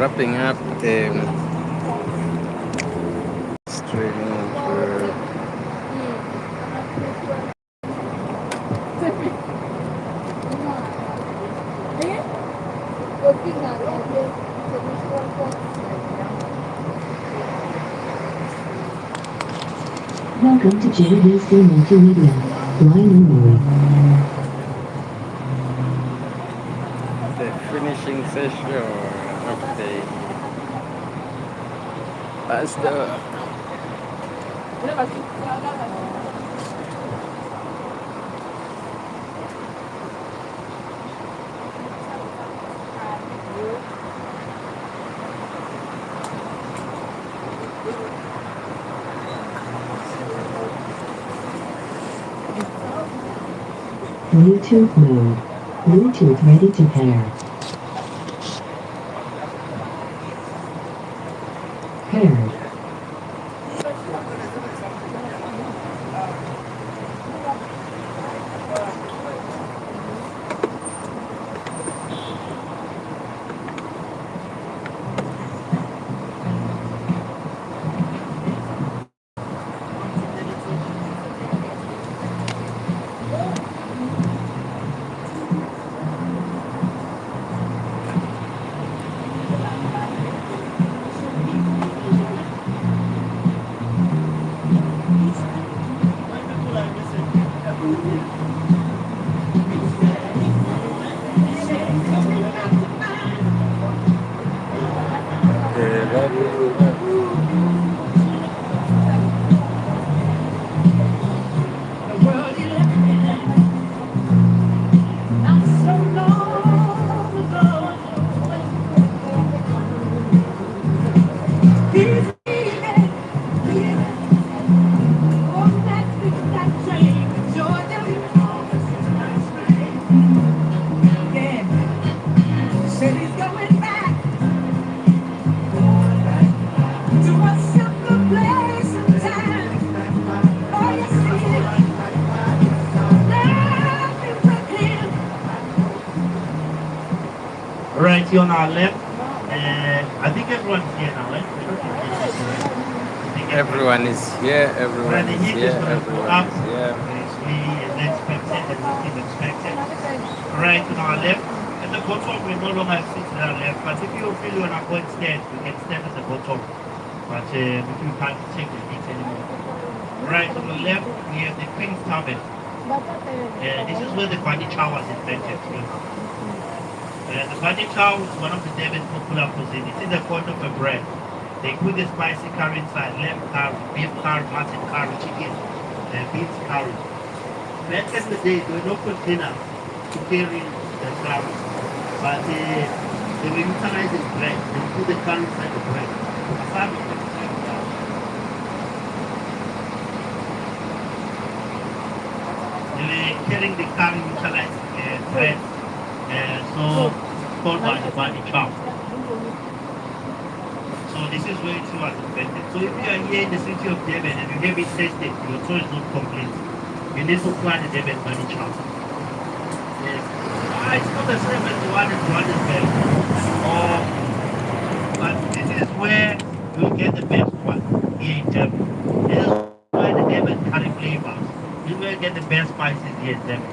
wrapping up the streaming for Welcome to JVC Multimedia. Line only. the finishing session of the pasta. Bluetooth mode. Bluetooth ready to pair. Paired. Right here on our left, I think everyone's here now, right? Everyone is here, Right, everyone the is heat is here, going to go everyone up. is here. It's really as expected, everything expected. Right on our left, at the bottom, we no longer have seats at our left, but if you feel you want to go instead, you can stand at the bottom. But we can't take the seats anymore. Right on the left, we have the Queen's Tavern. This is where the bunny chow was invented. The bunny chow is one of the Devon's popular cuisine. It is a kind of a bread. They put the spicy curry inside, lamb curry, beef curry, mutton curry, chicken, beef curry. Back in the day, there were no containers to carry the curry, but they were utilizing bread. They put the curry inside the bread. They were carrying the curry utilizing bread. So called by the bunny chow. So this is where it was invented. So if you are here in the city of Devon and you have it tasted, your choice is not complete. You need to try the Devon bunny chow. Yes. It's not the same as the one in Johannesburg. But this is where you get the best one here in Devon. This is where the Devon curry flavors. This is where you get the best spices here in Devon.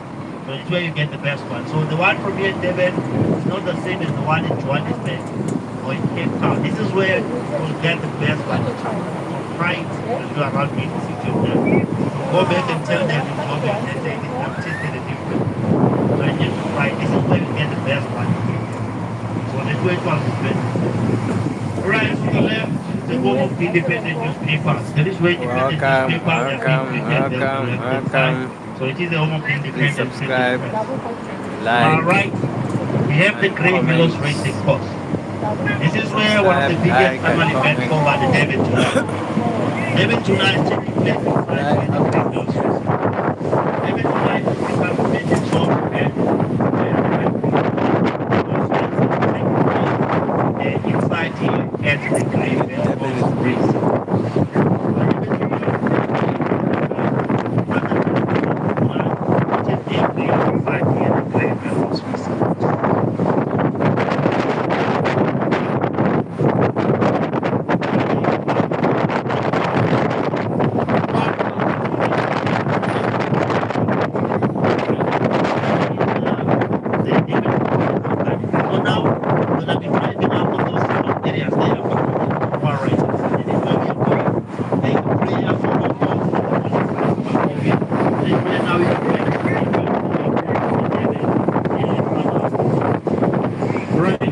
So it's where you get the best one. So the one from here in Devon is not the same as the one in Johannesburg or in Cape Town. This is where you'll get the best one. Try it when you are around in the city of Devon. Go back and tell them in Joburg that they have tasted the difference. So you need to try. This is where you get the best one. So that's where it was invented. Right to the left, the home of independent newspapers. That is where independent newspapers have been printed. Welcome. So it is the home of Please independent subscribe, newspapers. like, Right, we have the and Grey Willows comment. Racing Course. This is where one of the Subscribe, biggest like, and annual events comment. over the Devon tonight. Devon tonight is taking place on Friday in the Grey Willows Racing. Devon tonight will become a major short event inside here at the Grey Devon is Willows Racing.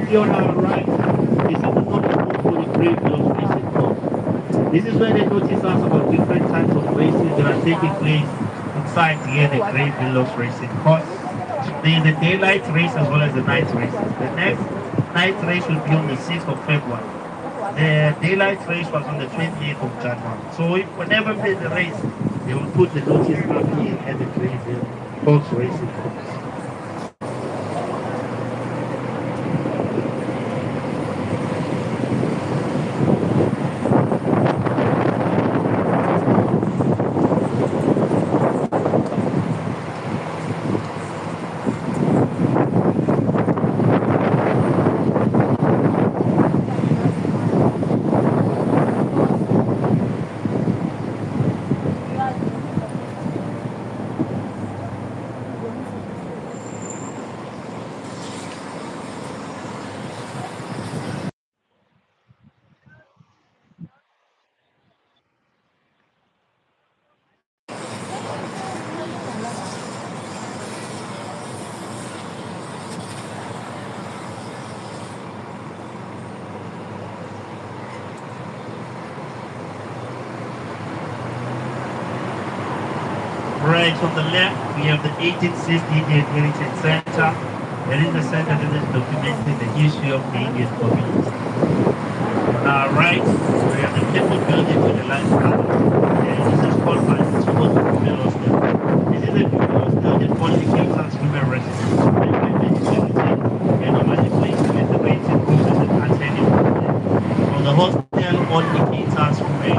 Directly on our right, this is the number for the Brave Girls Racing Club. This is where they notice us about different types of races that are taking place inside here, the Grey Villas Racing Course. There is a daylight race as well as the night races. The next night race will be on the 6th of February. The daylight race was on the 28th of January. So if whenever there's a race, they will put the notice up here at the Grey Villas Racing Course. Right on the left, we have the 1860 Indian Heritage Center. That is the center that is documenting the history of the Indian community. On our right, we have the temple building with the light tower. And this is called by the School of Female Hostel. This is a female hostel that only caters women residents. By 2017, and normally placed with the rating courses and attending. On the hostel only caters women.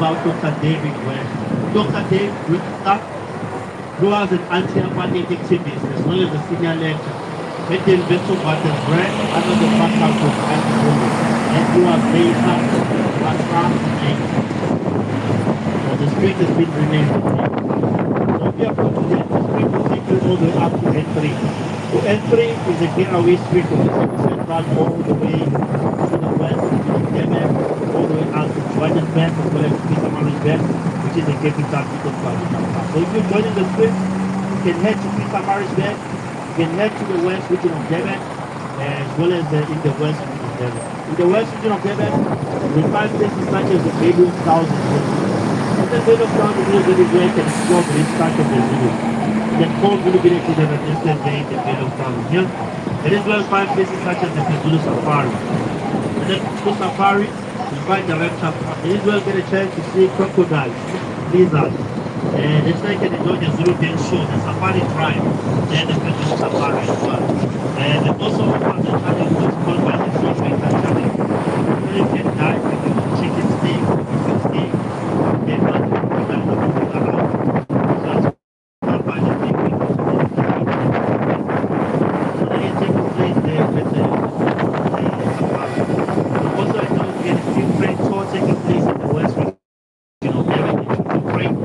Dr. David West. Dr. Dave Wickstock, who has an anti-apartheid activist as well as a senior lecturer at the Investor Buttons brand under the background of anti-women and who has made up as the street has been renamed. So we are going to the street will take you all the way up to N3. So N3 is a getaway street from the central all the way to the west, to the Quebec, all the way out to Johannesburg as well as Peter Marisburg, which is the capital city of Kwazulu-Natal. So if you're joining the street, you can head to Peter Marisburg, you can head to the west region of Durban, as well as in the west region of Durban. In the west region of Durban, we find places such as the Baby of Thousand. And the Baby of Thousand is where you can explore the start of the village. Then call Zulu village to the registered day in the Baby of Thousand. Here, it is well find places such as the Zulu Safari. And then Zulu Safari, you find the reptile park. It is well get a chance to see crocodiles, lizards, and it's like an enjoy the Zulu Day show, the Safari Drive, and the Zulu Safari as well. And also offer the challenge was called by the Sea Fighter Challenge. You can dive with the chicken steak, chicken steak, and not the around. So it's called by the Sea Fighter Challenge. So they take place there with the Safari. Also, I know we had a different tour taking place in the West Region of Durban in Ukraine.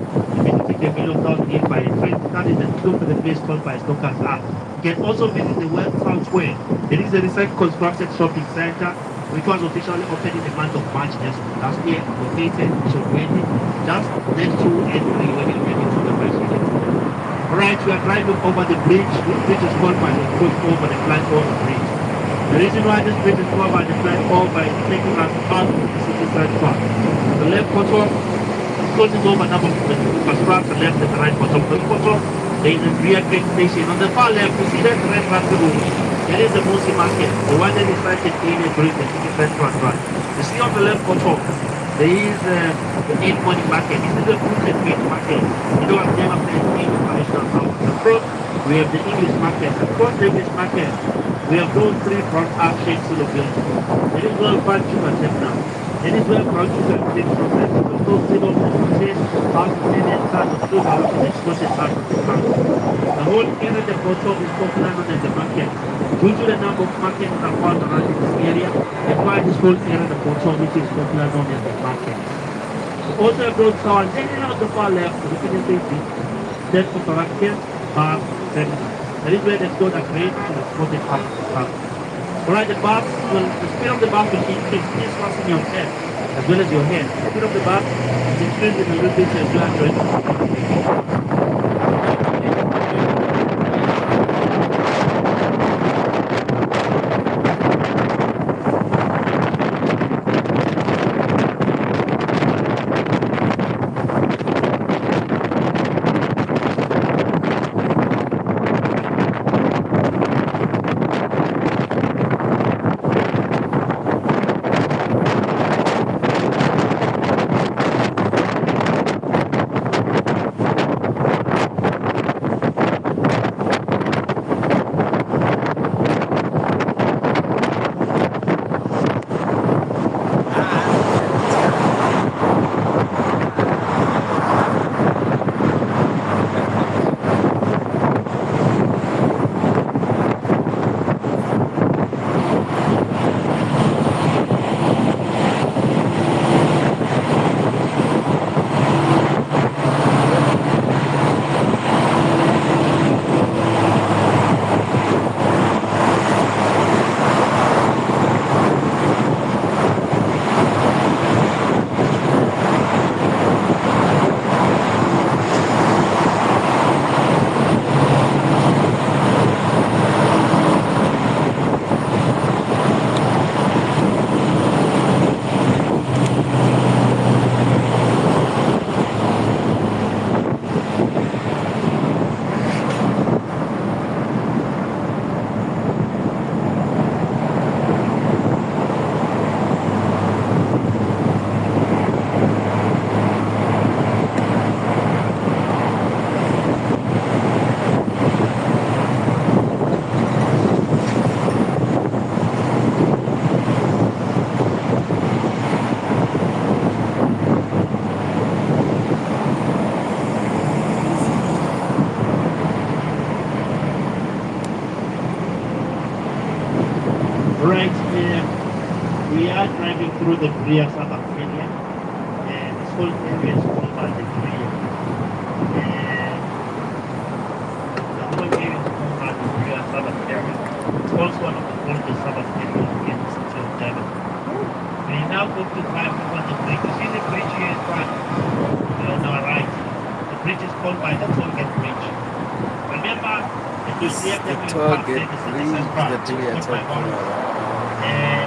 The Middle Town here by a train started and go to the place called by Stockers Art. You can also visit the West Town Square. It is a recent constructed shopping center which was officially opened in the month of March last year, located just next to N3 when you're heading to the West Region. Alright, we are driving over the bridge. This bridge is called by the foot over the Flying Bridge. The reason why this bridge is called by the Flying by taking us out of the city center. The left control closes over number construct the left and the right bottom. The bottom, there is a rear train station. On the far left, you see that red rugby. That is the Mosi market, the one that is like in a during the city central drive. You see on the left bottom, There is the in-money market. This is a fruit and veg market. You know, I've never played any traditional house. Across, we have the English market. Across the English market, we have those three front arch shaped sort of buildings. That is where Pan Sugar now. That is where Brown Sugar is being processed. But those still of the purchase, out of the part of sugar, which is exported out of the country. The whole area of the bottom is popular known as the market. Due to the number of markets that are found around in this area, that's why this whole area of the bottom, which is popular known as the market. We also have those towers hanging out the far left, looking at the stand for correction, bar, terminal. That is where the stores are great to export it up to the country. Alright, the bus will, the speed of the bus will increase this fast in your head, as well as your head. The speed of the bus is increasing a little bit as you are joining. Right here, we are driving through the Korea, South Australia, and this whole area is called by the Korea. And the whole area is called by the Korea, South Australia. It's also one of the oldest South Australian in the city of Devon. We now go to drive over the bridge. You see the bridge here in front? On our right. The bridge is called by the toll gate bridge. Remember, the This is museum the that we toll passed gate there, the bridge citizens park, that we are it's called by talking Orange. about.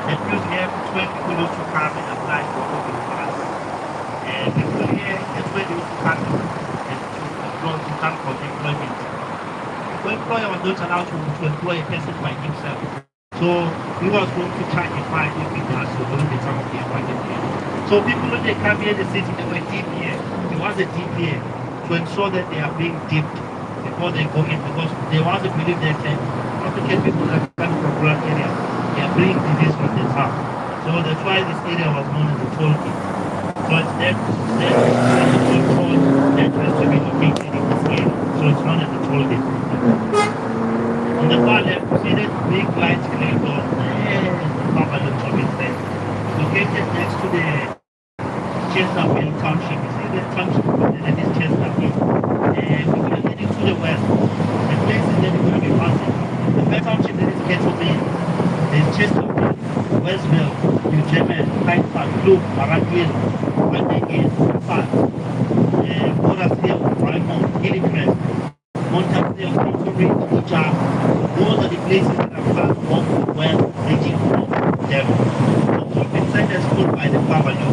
The museum is where people used to come and apply for working class. And people here is where they used to come and to employ to come for employment. The employer was not allowed to employ a person by himself. So he was going to charge a fine if he does so during the time of the employment here. So people when they come here in the city, they were deep here. There was a deep here to ensure that they are being dipped before they go in because there was a belief that African people that are coming from rural areas, they are bringing disease from the south. So that's why this area was known as the toll gate. So it's that toll that has to be located in this area. So it's known as the toll gate. On the far left, you see that big light screen door there, the Babalu Topic there. Located next to the Chesterfield Township. You see the township that is Chesterfield. And if you're heading to the west, the places that you're going to be passing, the first township that is Kettleman, there's Chesterfield, Westville, New German, Hyde Park, Loop, Marakville, Wendegate, Park, Forest Hill, Raymond, Gillicrest, Montagnale, Crimson Ridge, Ijab. Those are the places that are far from west reaching from Devon. So keep inside the school by the Babalu.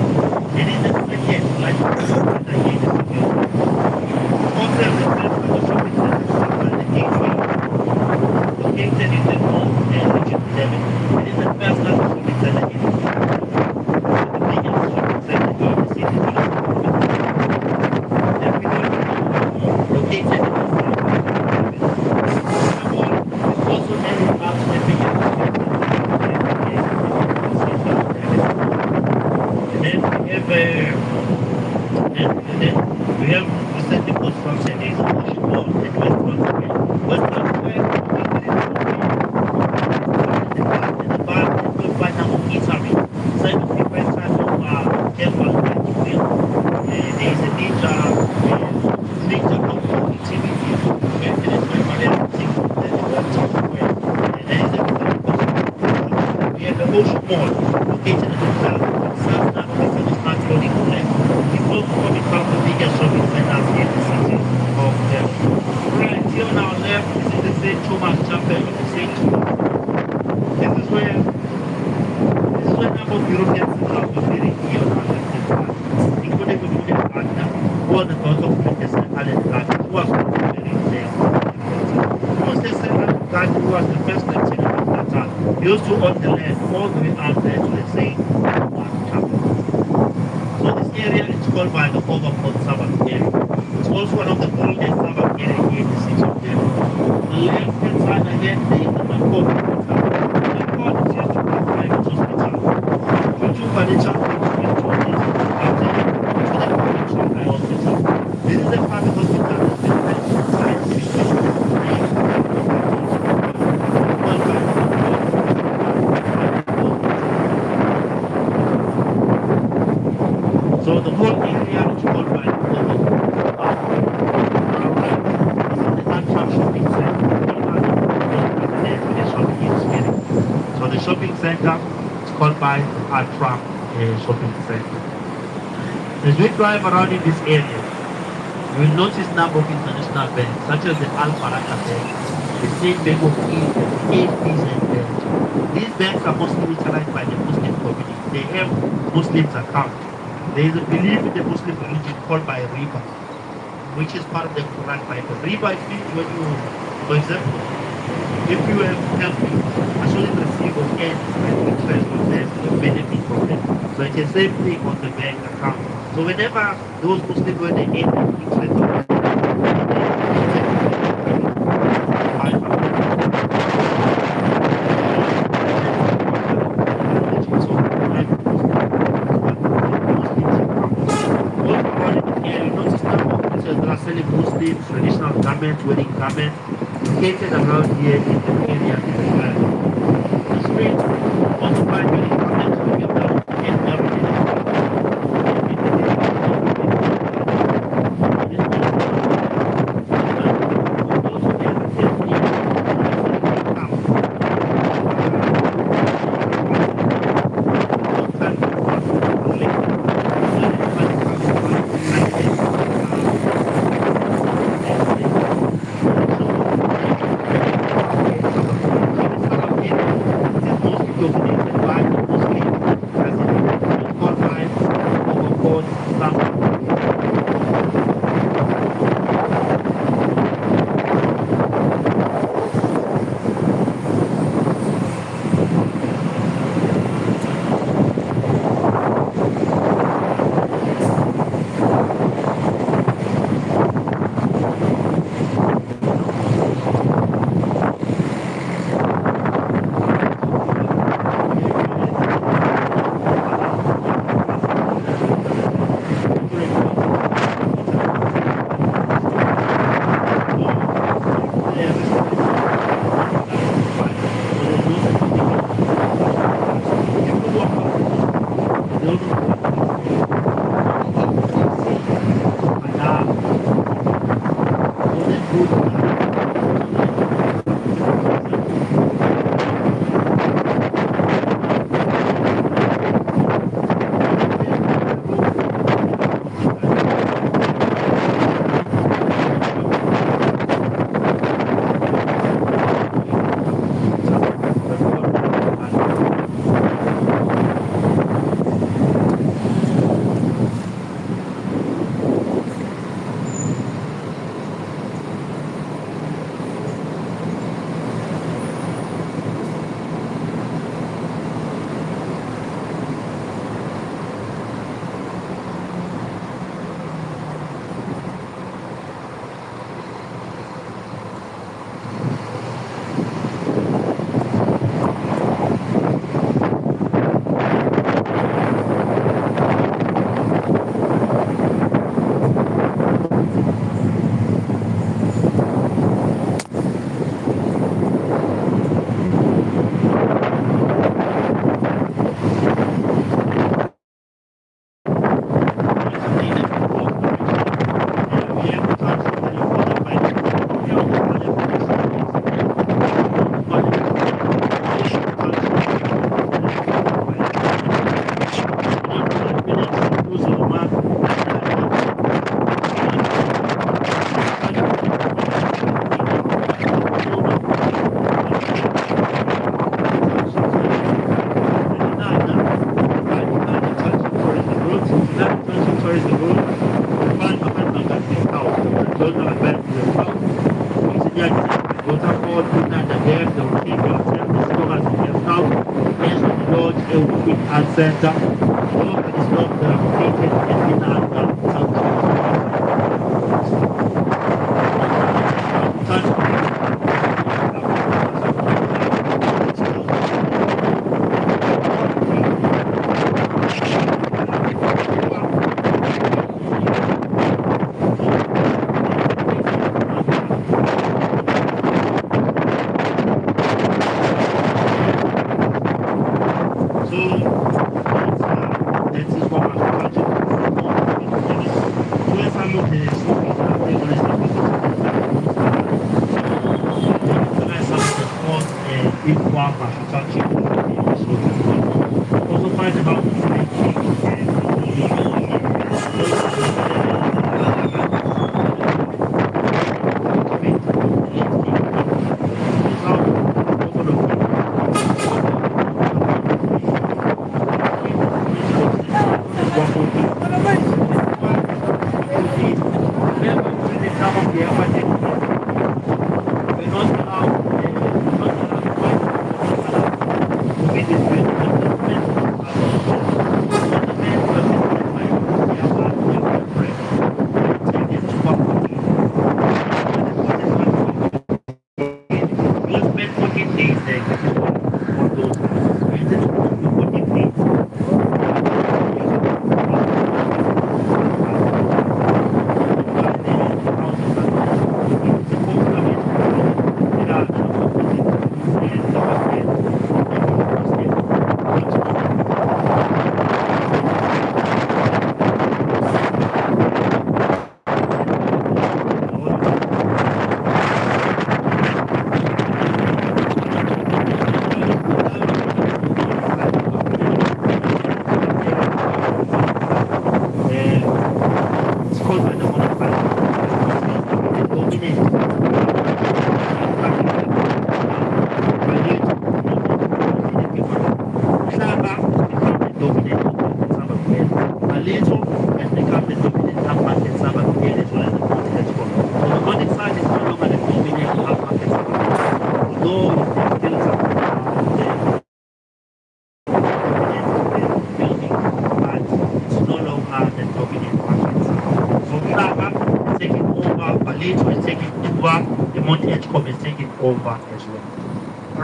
There is a second like the gate is secure. Also, the first of the shopping center by the gateway. Located in the north and region 11. It is the first of the shopping center in the biggest shopping center located in the south part of the city. First of all, it's also landmarks stepping into the central area. And then we have we have recently constructed a ocean wall at Western Square. Western Square in the back you'll find some eatery. Inside of different types of temples that you feel. There is a nature cultural activities. And there is my Malayan thing that is Western Square. And there is a we have the ocean mall located in the south. It serves now as an clothing complex. It's also become the biggest shopping centers in the city of Delhi. Right here on our left, this is the St. Thomas Chapel of the St. Thomas. This is where a number of European settlers were buried here on our left side, including William Gardner, who was the daughter of Princess Allen Gardner, who was also buried there. Princess Allen Gardner, who was the first lieutenant of Natal, he used to own the land all the way out there to the St. Thomas Chapel. So this area is called by the Overport Suburb area. It's also one of the oldest suburb area here in the city of Delhi. The left hand side again, there is the Makot Hospital. Makot is used to be a private hospital. Due to financial difficulties, after it to the provincial eye hospital. This is a private hospital that's been built inside the so the whole area is called by the Antwerp shopping center. So the shopping center is called by Antwerp shopping center. As we drive around in this area, you will notice a number of international banks such as the Al Baraka Bank, the State Bank of Egypt, ABZ Bank. These banks are mostly utilized by the Muslim community. They have Muslims account. There is a belief in the Muslim religion called by riba, which is part of the Quran Bible. Riba means when you, for example, if you have helping, actually receive an interest on them, you benefit from them. So it's the same thing on the bank account. So whenever those Muslims when they get an interest on them, Muslims, traditional garments, wedding garments, located around here in the area in the land. The street also find wedding garments will be around in every dominated by the don't know about yourself. Consider waterfall, put at the left, the keep yourself, the store as yourself, yes, the Lord, a quick and center. Lord, it is not the located in the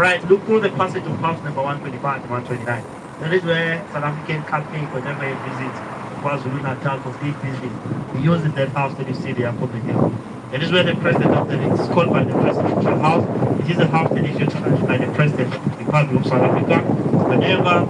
Right, look through the passage of house number 125 and 129. That is where South African campaign, whenever he visits KwaZulu Natal for state business, he uses that house that you see there from the hill. That is where the president of the, it's called by the presidential house. It is a house that is utilized by the president of the Republic of South Africa whenever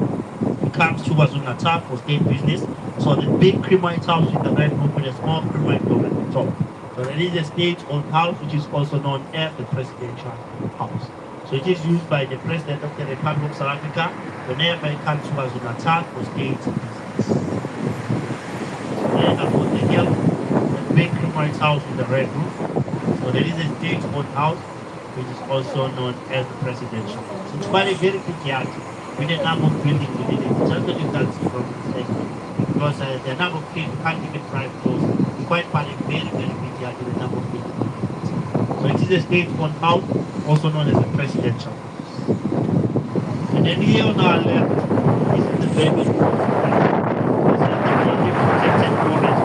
he comes to KwaZulu Natal for state business. So the big cream white house with the red roof with a small cream white dome at the top. So there is a state-owned house which is also known as the presidential house. So it is used by the President of the Republic of South Africa whenever it comes to KwaZulu Natal for state business. Then above the hill, the big White House with the red roof. So there is a state-owned house which is also known as the presidential house. It's quite a very big yard with a number of buildings within it. Just that you can see from the sector. Because the number of people can't even drive close. It's quite a very, very big yard with a number of buildings. So it is a state-owned house, also known as a presidential house. And then here on our left, this is the famous this is the protected forest.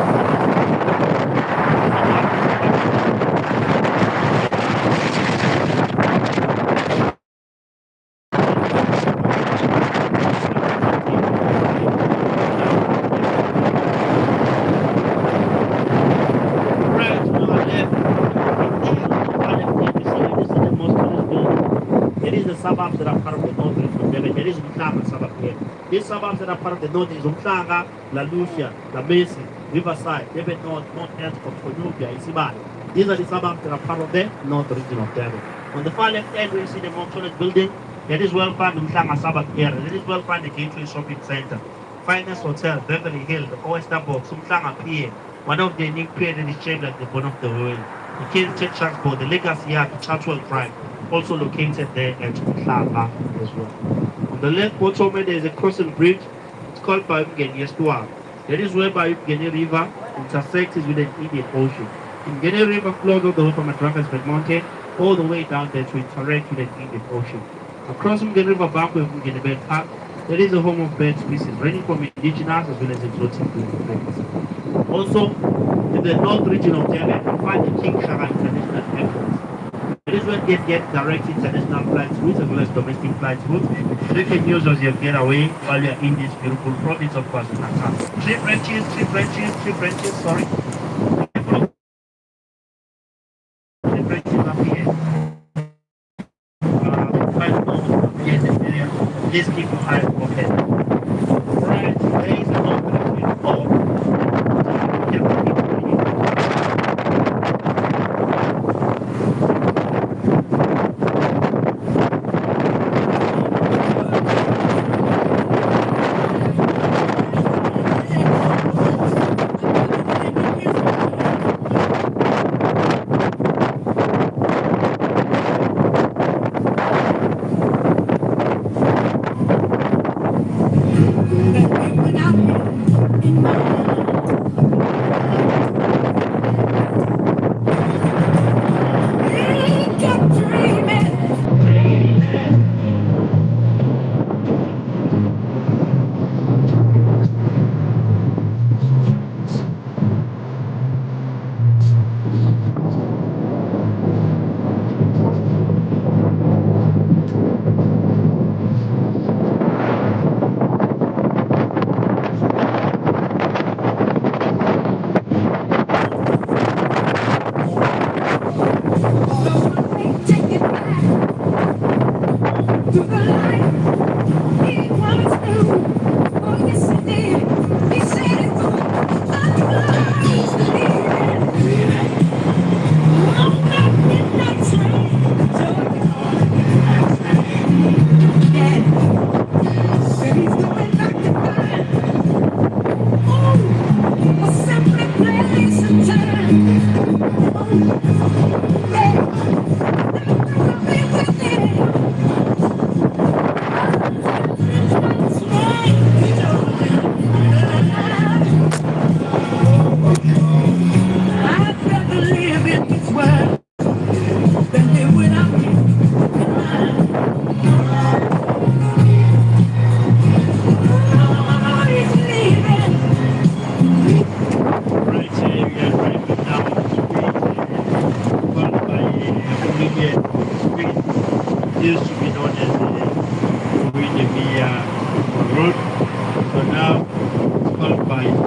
Suburbs that are part of the north region. There is Umhlanga suburb here. These suburbs that are part of the north is Umhlanga, La Lucia, La Mesi, Riverside, Durban North, North Edgecombe, Konubia, Isibali. These are the suburbs that are part of the north region of Durban. On the far left end, we see the Montreal building. That is well found Umhlanga suburb area. That is well found the Gateway Shopping Center, Finance Hotel, Beverly Hill, the Oyster Box, Umhlanga Pier, one of the unique pier that is shaped like the bone of the whale. The King's Tech Transport, the Legacy Yard, the Chartwell Drive, also located there at Umhlanga as well. On the left bottom there is a crossing bridge. It's called Bayumgeni Estuary. That is where Bayumgeni River intersects with the Indian Ocean. Guinea River flows all the way from Drakensberg Mountain all the way down there to interact with the Indian Ocean. Across the river bank of Guinea Park, there is a home of bird species ranging from indigenous as well as exotic birds. Also, in the north region of Durban, you find the King Shaka International Airport. That is where they get direct international flight routes as well as domestic flight routes. So you can use as your getaway while you're in this beautiful province of KwaZulu-Natal. Three branches, sorry. Three branches up here. Quite almost here in this area. Please keep your eyes open. Right, there is a lot of used to be known as the Via Road, so now it's called by Road.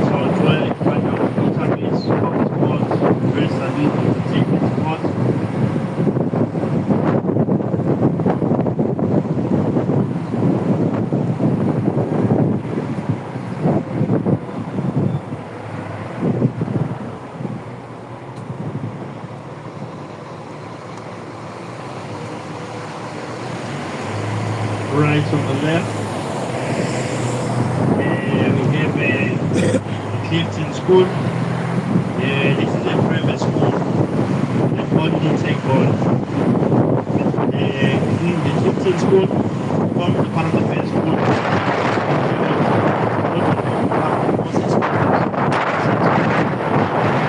So it's where right now database of sports, very salute to take the sports. Right on the left, we have Clifton School. This is a private school. The only take on the Clifton School from the Parliament School.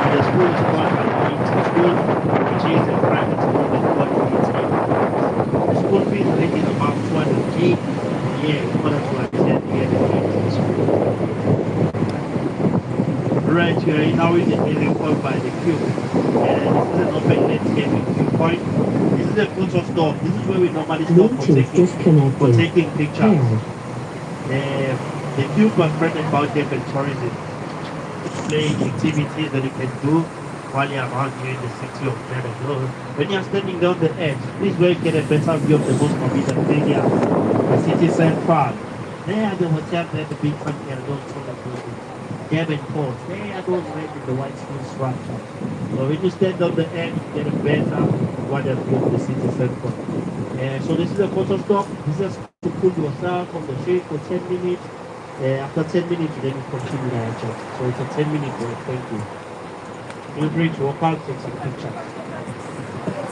The school is called the Clifton School, which is a private school that got the school fees ranging about 200K. Yeah, what that's what I said. Right here, now in the area called by the Cube. This is an open landscaping viewpoint. This is a photo stop. This is where we normally stop for taking pictures. The Cube was spread about different tourism, playing activities that you can do while you're around here in the city of Durban. When you're standing down the edge, this is where you get a better view of the most forbidden area, the city center. There are the hotels, there the big front here, those taller buildings. Durban Port, there are those red in the white stone structure. So when you stand on the edge, you get a better wider view of the city center. So this is a photo stop. This is to cool yourself from the shade for 10 minutes. After 10 minutes, then you continue the job. So it's a 10-minute break. Thank you. Feel free to walk out, take some pictures.